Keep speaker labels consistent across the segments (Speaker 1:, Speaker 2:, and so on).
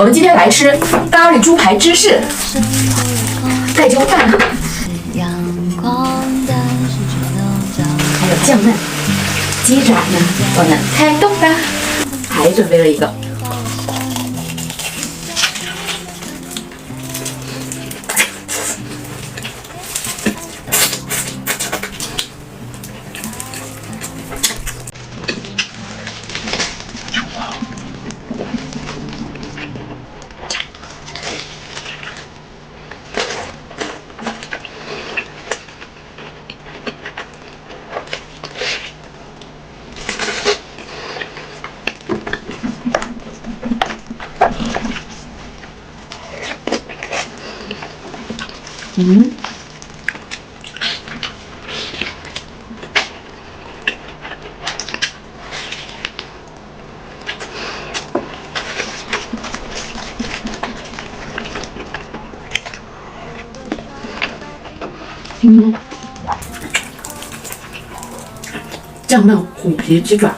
Speaker 1: 我们今天来吃咖喱猪排芝士盖浇饭，还有酱焖鸡爪呢。我们开动吧！还准备了一个。酱焖虎皮鸡爪。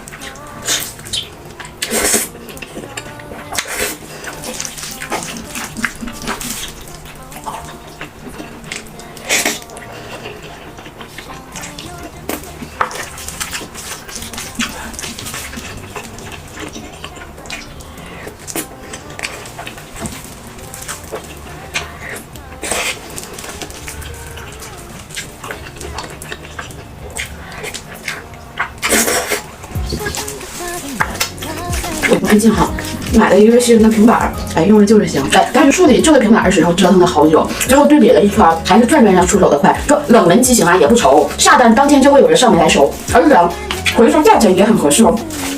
Speaker 1: 我最近买了一个新的平板，用着就是行。但是树里旧的平板使用折腾了好久，最后对比了一圈，还是转上出手的快。这冷门机型也不愁，下单当天就会有人上门来收，而且回收价钱也很合适，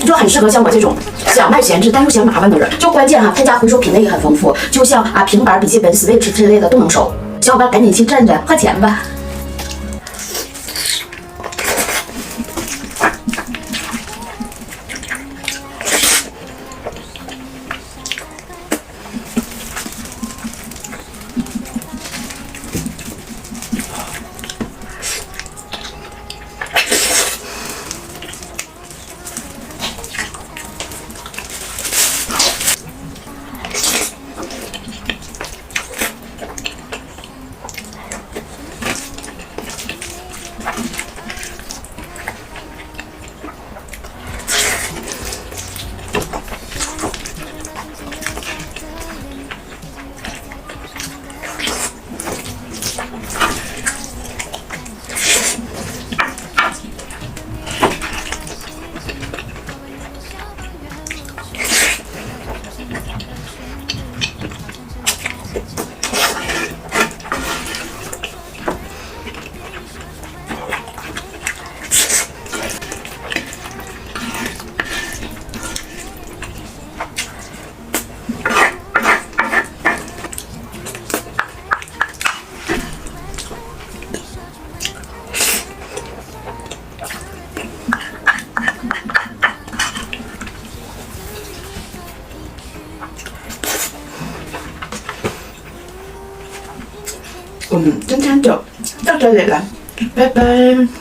Speaker 1: 就很适合像我这种想卖闲置但又嫌麻烦的人。就关键他家回收品类也很丰富，就像平板、笔记本、Switch 之类的都能收。小伙伴赶紧去站着花钱吧！今天就到这里了，拜拜。